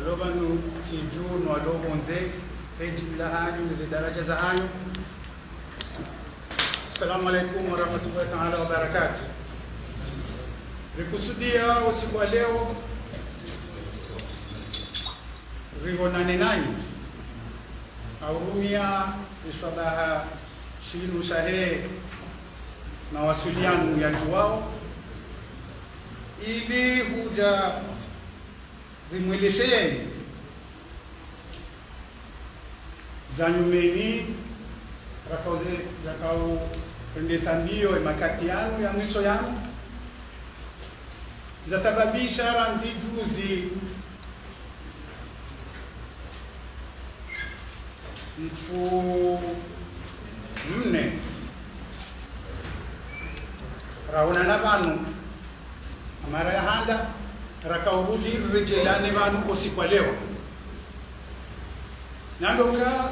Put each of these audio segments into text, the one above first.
alobanu siju no alobonze ejila hanyu mze daraja za hanyu. Assalamu alaikum warahmatullahi ta'ala wabarakatuh. Rikusudia usiku wa leo rihonane nanyi aurumia iswabaha shinu shahe mawasiliano ya juwao ili huja rimwelesheni zanyumeni rakauze zakao pendesa mbio makati yanu ya mwiso yanu zasababisha ranzi juzi mfu mne rauna na vanu amara ya handa rakaurudi rejelane vanu usiku leo nandoka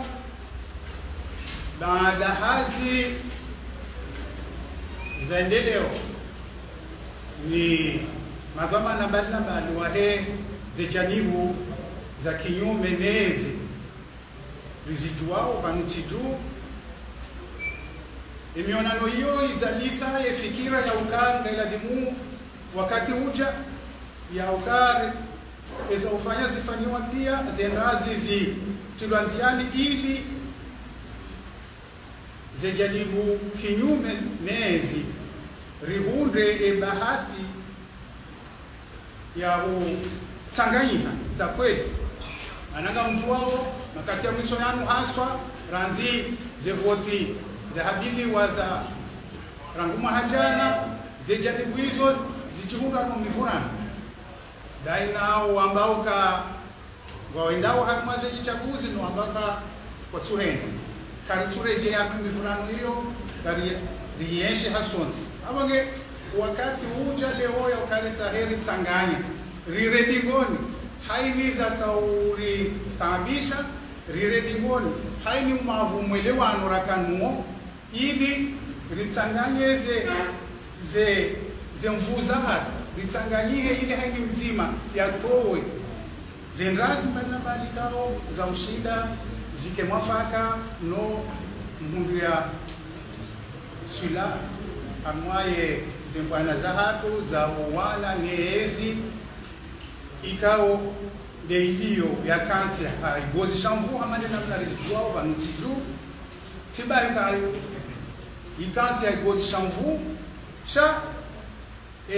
baada hazi zaendeleo ni madhamana mbalimbali wahe zijanibu za kinyume nezi rizijuao vanutiju imionano hiyo izalisa ya fikira ya ukari ngailadimu wakati uja ya ukari eza ufanya zifanyiwa pia zenrazi zi tilwanziani ili zejanibu kinyume nezi rihunde bahati ya utsanganyika za kweli ananga mtu wao makati ya mwiso yanu haswa ranzi zevoti zahabili waza ranguma hajana zejanibu hizo zichihunda no mifurana dainao ambao ka waendao harumaze jichaguzi no ambaka kwa tsuheni karisureje ya mifurano hiyo dari rieshe hasonzi abange wakati uja leo ya ukaleta heri tsanganya riredingoni haini za kauri tabisha riredingoni haini umavu mwelewano rakanuo ili ritsanganye ze mvuza hatu ritsanganyie ili haini mzima ya towe zenrazi mbalimbali kao za ushida zike mwafaka no mhundu ya sula amwaye zimbwana za hatu za uwana neezi ikao deilio ya kanti haigozi shamvu hamane namna rijuao vanutiju sibayu kayo ikanti haigozi shamvu sha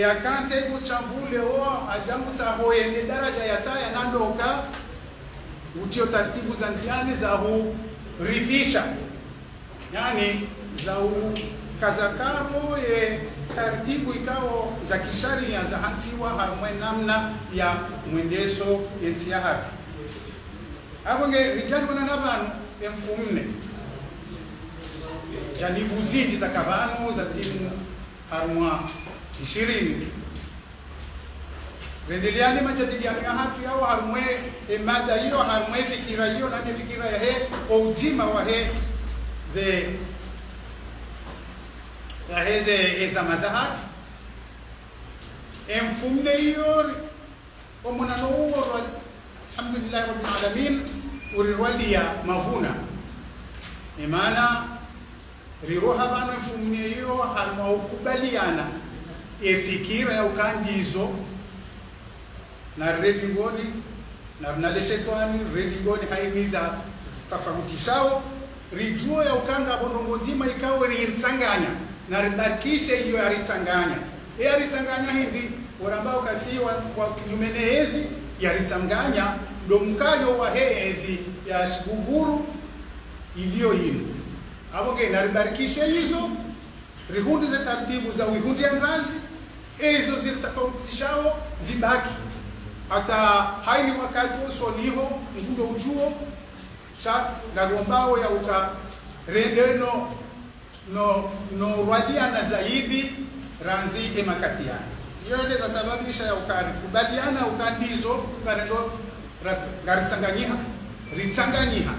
ya kanti haigozi shamvu leo ajangu sahoye ne daraja ya saya nandoka utio taratibu za njiani za rifisha yani za kazakaro ye taratibu ikao za kisharia za hansiwa harumwe namna ya mwendeso yensi ya haki abonge rijali wana nabanu emfumne janibu zinji za kabanu za timu harumwa 20 rendeliani majadiliano ya hatu yao harumwe mada hiyo harumwe fikira hiyo na fikira ya he uzima wa he ze ya heze ezamazahat emfumne hiyo omonano huo alhamdulillah rabbil alamin urirwalia mavuna imana riroha bano emfumne hiyo harumwa ukubaliana efikira ya ukandizo na redingoni na naleshetwani redingoni haimiza tofautishawo rijuo ya ukanga bonongo nzima ikawe ritsanganya na ribarikishe hiyo yaritsanganya yaritsanganya hindi orambao kasiwa kwa kinyumenezi yaritsanganya ndo mkajo wa heezi ya shiguguru iliyo hino aboge na ribarikishe hizo rihundi za taratibu za wihundi ya ngazi ezo zilitofautishawo zibaki hata haini wakati usoniho ngundo uchuo sha garombao ya uka rendeno no rwadiana zaidi ranzi emakatiana yote za sababisha ya ukari kubaliana ukandizo karendo ritsanganyiha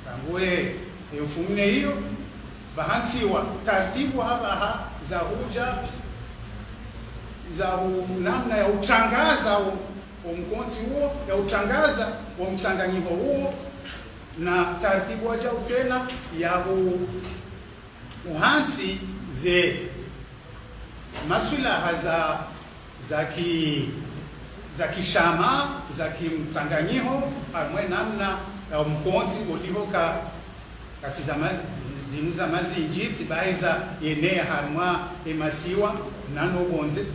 tangue mfumune hiyo bahansiwa taratibu hapa za huja za namna ya utangaza omkonsi huo ya utangaza wa mchanganyiko huo na taratibu waja tena ya uhansi ze masulaha za kishama za kimchanganyiko hamwe namna ya mkonsi ulihoka kasizama zinuza mazinjitsi baiza yenea harma emasiwa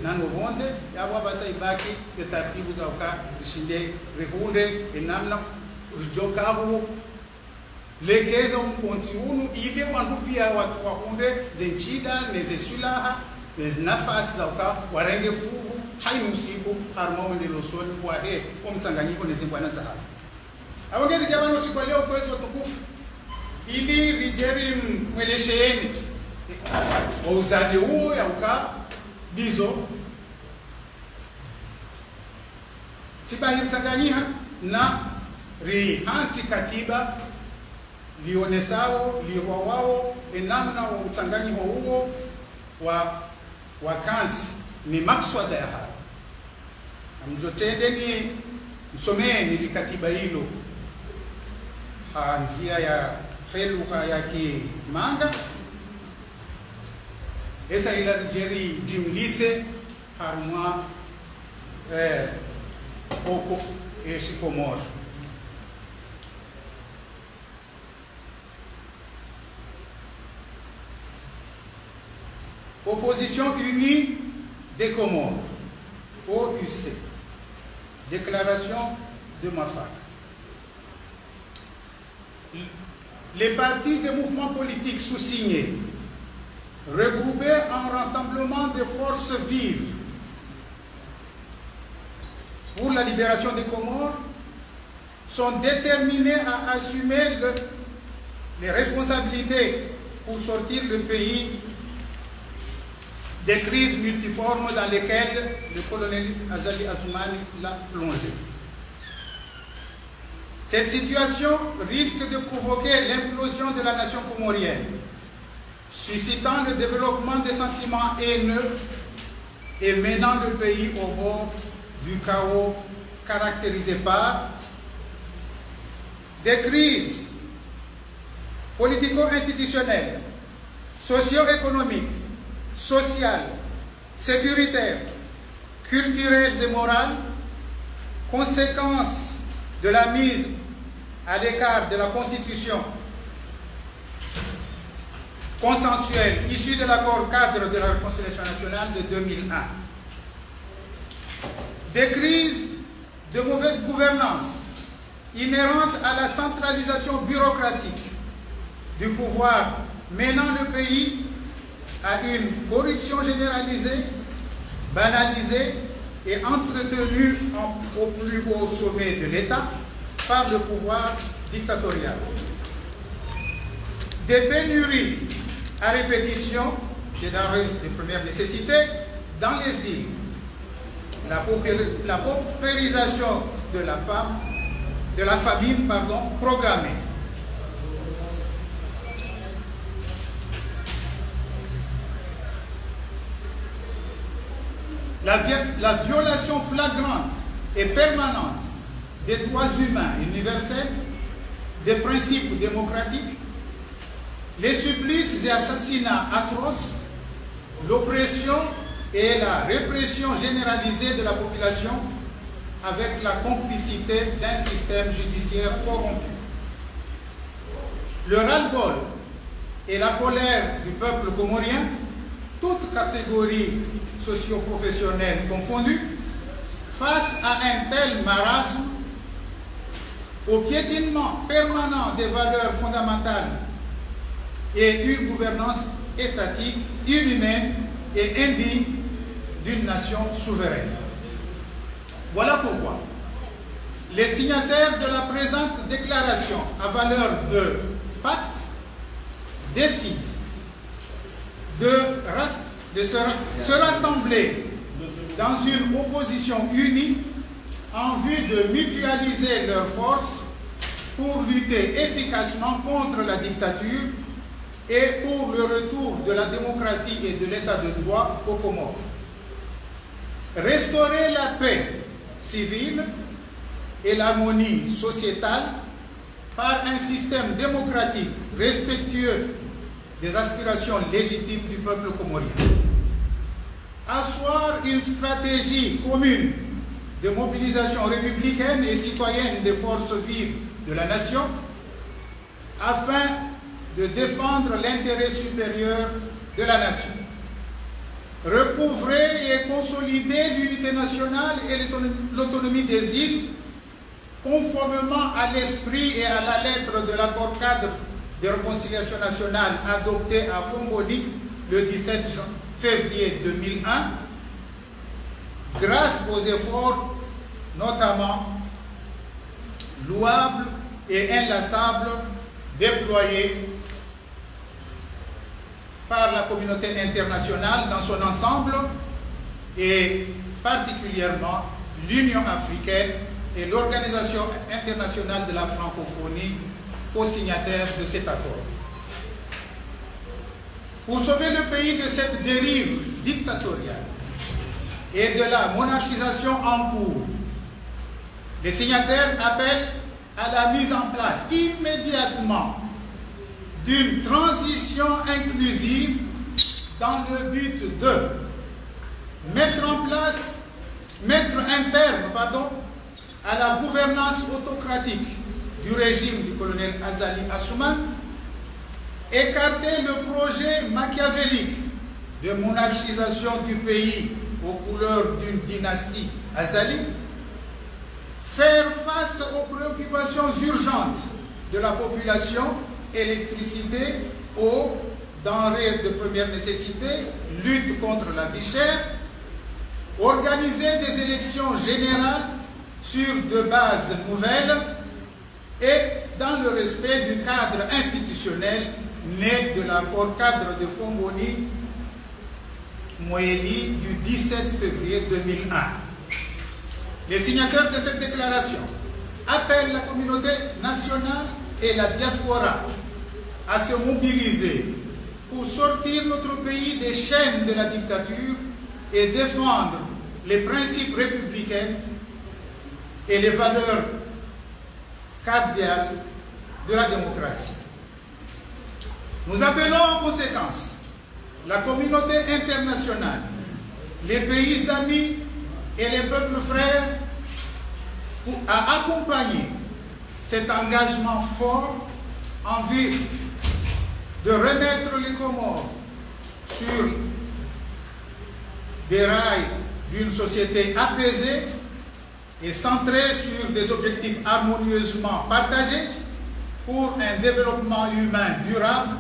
nanobonze yabo basa ibaki ze taratibu za uka rishinde rehunde enamna rijokabu legeza umkonsi unu ibe wantu pia wakunde zenchida nezesulaha nezinafasi za uka warenge fuhu haimusiku harma wende losoni kwa omtsanganyiko nezingwana zahabu abongeni jabano siku leo kwezi watukufu ili rijeri mwelesheni wauzali huo ya uka dizo sibahisanganyiha na rihansi katiba lionesao liwawao enamna wa msanganyiho huo wa kansi ni makswada ya hapa mjotendeni msomeni likatiba hilo hanzia ya feluka ya kimanga esa ila jeri dimlise harma oko esikomor Opposition unie des Comores, OUC, déclaration de Mafak. Les partis et mouvements politiques sous-signés, regroupés en rassemblement de forces vives pour la libération des Comores, sont déterminés à assumer les responsabilités pour sortir le pays des crises multiformes dans lesquelles le colonel Azali Atoumani l'a plongé. Cette situation risque de provoquer l'implosion de la nation comorienne, suscitant le développement des sentiments haineux et menant le pays au bord du chaos caractérisé par des crises politico-institutionnelles, socio-économiques, sociales, sécuritaires, culturelles et morales, conséquences de la mise à l'écart de la Constitution consensuelle issue de l'accord cadre de la Réconciliation nationale de 2001. Des crises de mauvaise gouvernance inhérentes à la centralisation bureaucratique du pouvoir menant le pays à une corruption généralisée, banalisée et entretenue au plus haut sommet de l'État par le pouvoir dictatorial. Des pénuries à répétition des denrées de première nécessité dans les îles, la paupérisation de la famine programmée. La violation flagrante et permanente des droits humains universels, des principes démocratiques, les supplices et assassinats atroces, l'oppression et la répression généralisée de la population avec la complicité d'un système judiciaire corrompu. Le ras-le-bol et la colère du peuple comorien, toutes catégories socio-professionnelles confondues, face à un tel marasme, au piétinement permanent des valeurs fondamentales et une gouvernance étatique, inhumaine et indigne d'une nation souveraine. Voilà pourquoi les signataires de la présente déclaration à valeur de pacte décident de se rassembler dans une opposition unie en vue de mutualiser leurs forces pour lutter efficacement contre la dictature et pour le retour de la démocratie et de l'état de droit aux Comores. Restaurer la paix civile et l'harmonie sociétale par un système démocratique respectueux des aspirations légitimes du peuple comorien. Asseoir une stratégie commune de mobilisation républicaine et citoyenne des forces vives de la nation afin de défendre l'intérêt supérieur de la nation. Recouvrer et consolider l'unité nationale et l'autonomie des îles conformément à l'esprit et à la lettre de l'accord cadre de réconciliation nationale adopté à Fomboni le 17 février 2001, grâce aux efforts notamment louables et inlassables déployés par la communauté internationale dans son ensemble et particulièrement l'Union africaine et l'Organisation internationale de la francophonie, co-signataires de cet accord. Pour sauver le pays de cette dérive dictatoriale et de la monarchisation en cours, les signataires appellent à la mise en place immédiatement d'une transition inclusive dans le but de mettre un terme à la gouvernance autocratique du régime du colonel Azali Assoumane, écarter le projet machiavélique de monarchisation du pays aux couleurs d'une dynastie Azali, faire face aux préoccupations urgentes de la population, électricité, eau, denrées de première nécessité, lutte contre la vie chère, organiser des élections générales sur de bases nouvelles et dans le respect du cadre institutionnel né de l'accord cadre de Fomboni Moéli du 17 février 2001. Les signataires de cette déclaration appellent la communauté nationale et la diaspora à se mobiliser pour sortir notre pays des chaînes de la dictature et défendre les principes républicains et les valeurs cardiales de la démocratie. Nous appelons en conséquence la communauté internationale, les pays amis et les peuples frères à accompagner cet engagement fort en vue de remettre les Comores sur des rails d'une société apaisée et centrée sur des objectifs harmonieusement partagés pour un développement humain durable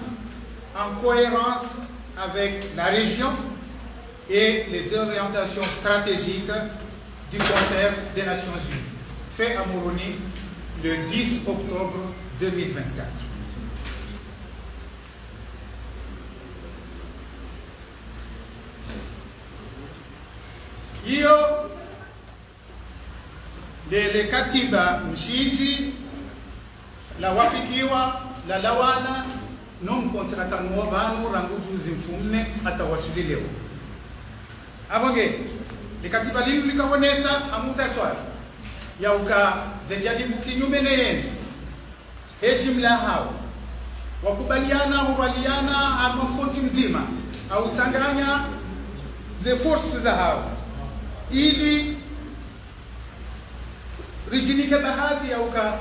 en cohérence avec la région et les orientations stratégiques du Concert des Nations Unies, fait à Moroni le 10 octobre 2024. Hiyo lele katiba mshinji la wafikiwa la lawana nomkontrakanuwa vanu rangujuzi mfumne atawasuli leo abonge likatiba linu likawonesa amuza swali ya uka zejadibu kinyume neyezi hejimla hao wakubaliana hurwaliana armafonti mzima au tsanganya ze forces za hao ili rijinike baadhi ya uka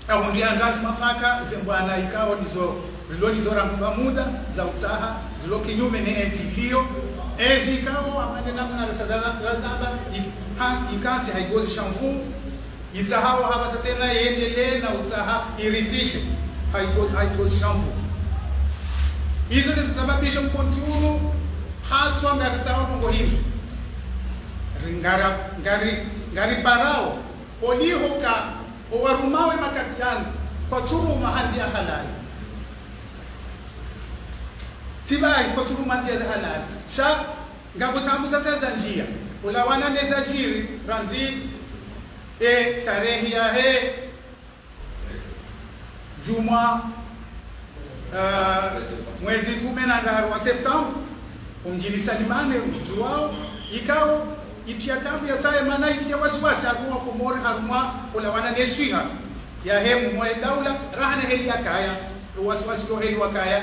ahondia ngazi mafaka zembwana ikawa nizo rangunga muda za utsaha zilo kinyume ne enzilio ikawa amane namna razaba ikansi haigozi shamfu itsahawa hapa tena yendele na utsaha irithishe haigozi shamfu hizo ni sababisha mkontiunu haswa ngarisawa fungo hivi ngari parao polihoka owarumawe makatiano kwa tsuru mahanzi ya halali sibai kwa tsuru mahanzi ya halali sha ngabotambu sasa za njia ulawana neza jiri ranzi tarehe ya juma mwezi 10 wa Septemba umjini Salimane ujuao ikao itia tabu ya sae mana itia wasiwasi arumwa Komori harumwa kula wana neswiha ya hemu mwe daula rahana heli ya kaya wasiwasi ko heli wakaya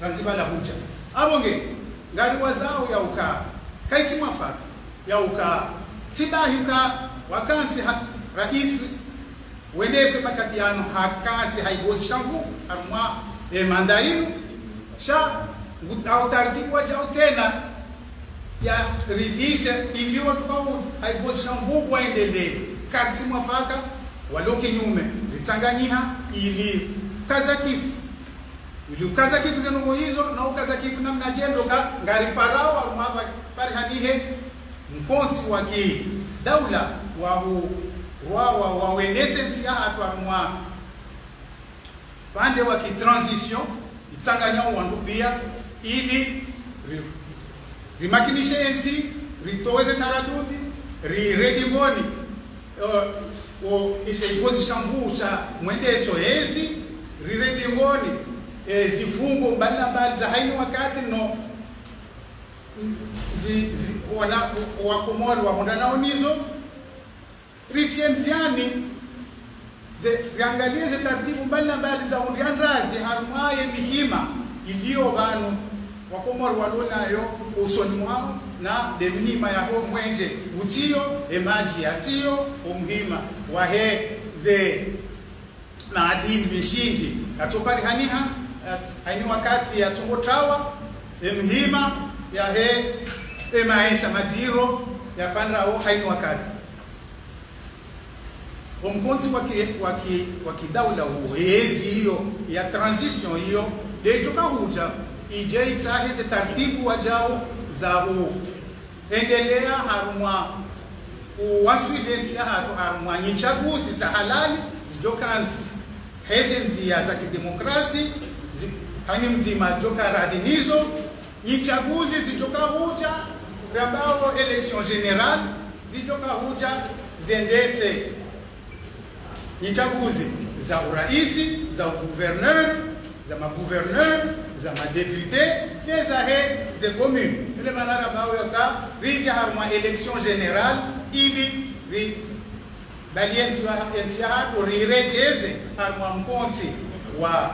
Zanzibar la huja abonge ngari wazao ya ukaa kaiti mwafaka ya ukaa sibahi ukaa wakansi rais wendefe bakati yanu hakansi haigozi shangu harumwa mandainu sha au taratibu wajao tena ya ridhisha ili watu kwa haigozi shangu waendelee kazi mwafaka waloke nyume litsanganyiha ili kaza kifu zeno hizo na ukaza kifu namna jendo ka ngari parao almaba pari hanihe mkonsi wa ki daula wa wenese msia atwa pande wa ki transition itsanganya wandu pia ili rimakinishe enzi ritoweze taradudi redingoni ishe igozi shamvusha mwendeso hezi redingoni zifungo mbali za haini wakati no wa Komori wa honda nao nizo ritienziani riangalie ze taratibu mbali za undiandrazi harumaye mihima iliyo banu wa Komori walonayo usoni mwao na de mihima ya ho mwenje utio emaji ya tio umhima wahe ze na adini bishinji atopari haniha haini wakati ya tungotawa emhima ya he emaisha madiro ya pandrao haini wakati omkonzi wa kidaula huo ezi hiyo ya transition hiyo lejoka huja ije itahe ze taratibu wajao za huo endelea harumwa uwaswidenti ya harumwa nyichaguzi za halali zijokanzi hezenzi ya za kidemokrasi hani mzima joka radinizo nyichaguzi zijoka huja rambao election general zijoka huja zendese nyichaguzi za uraisi za gouverneur za magouverneur za madepute za he ze commune ile manara bao yaka rija harma election general ili balienzi wa hapo rirejeze harma mkonzi wa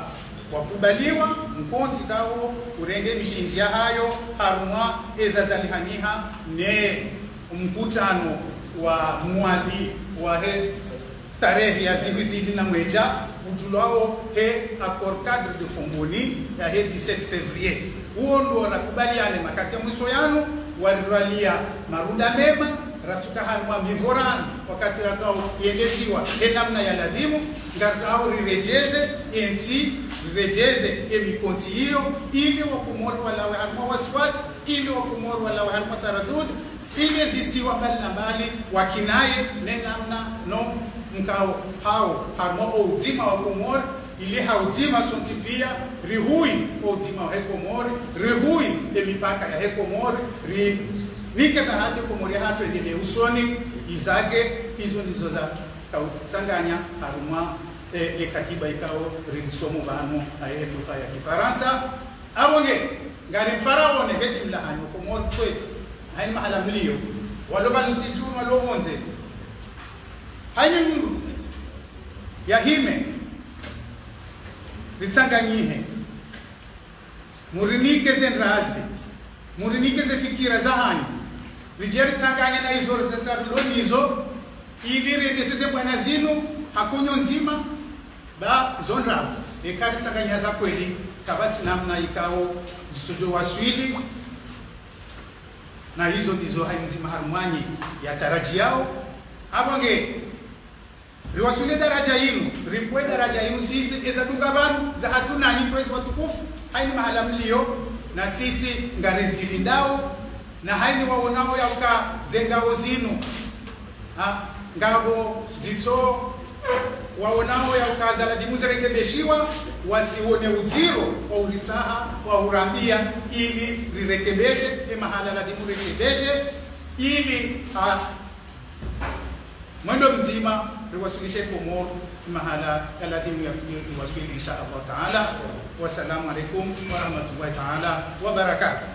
kubaliwa mkonzi kao urenge mishinjia hayo harumwa ezazalihaniha ne mkutano wa mwali wa he tarehe ya zibizili na mweja ujulao he accord cadre de Fomboni ya he 17 février huo ndo wanakubaliane makati ya mwiso yanu warilalia marunda mema ratuka harumwa mivorani wakati wakao yendesiwa he namna ya ladhimu ngasao rirejeze ensi rejeze emikonsi hiyo ili wakumori walawe harumwa wasiwasi ili wakumori walawe harumwa taradud ili zisiwa mbali wakinaye nenamna no mkao hao harumwa uzima wakumori ili hauzima sonti pia rihui uzima wa hekomori rihui emipaka ya hekomori nike na hati komori hatu endele usoni izage hizo ndizo za kautsanganya harumwa le katiba ikao rilisomo bano ayetuka ya Kifaransa abonge ngari faraone heti mlahani Komori kwezi haini mahala mlio waloba nusijunu walobonze haini mungu ya hime ritsanganyihe murinike zenrazi murinike ze fikira za hani rijeri tsanganya na izo resesarlonizo ili rendeseze bwana zinu hakunyo nzima ba zonra ekari tsanganya za kweli kabati namna ikao zisujo waswili na hizo ndizo hai nzima harumani ya taraji yao abonge riwasule daraja yinu ripwe daraja yinu sisi ezadunga banu za hatuna nyipwezi watukufu haini mahala mlio na sisi ngarezilindao na haini waonao ya uka zengao zinu ngabo zito waonao ya ukazala dimuze rekebeshiwa wasione uziro wa ulitsaha wa urambia ili rirekebeshe mahala la dimu rekebeshe ili mwendo mzima riwasulishe Komori mahala la dimu ya wasuli insha Allah taala. Wassalamu alaikum wa rahmatullahi taala wa barakatuh.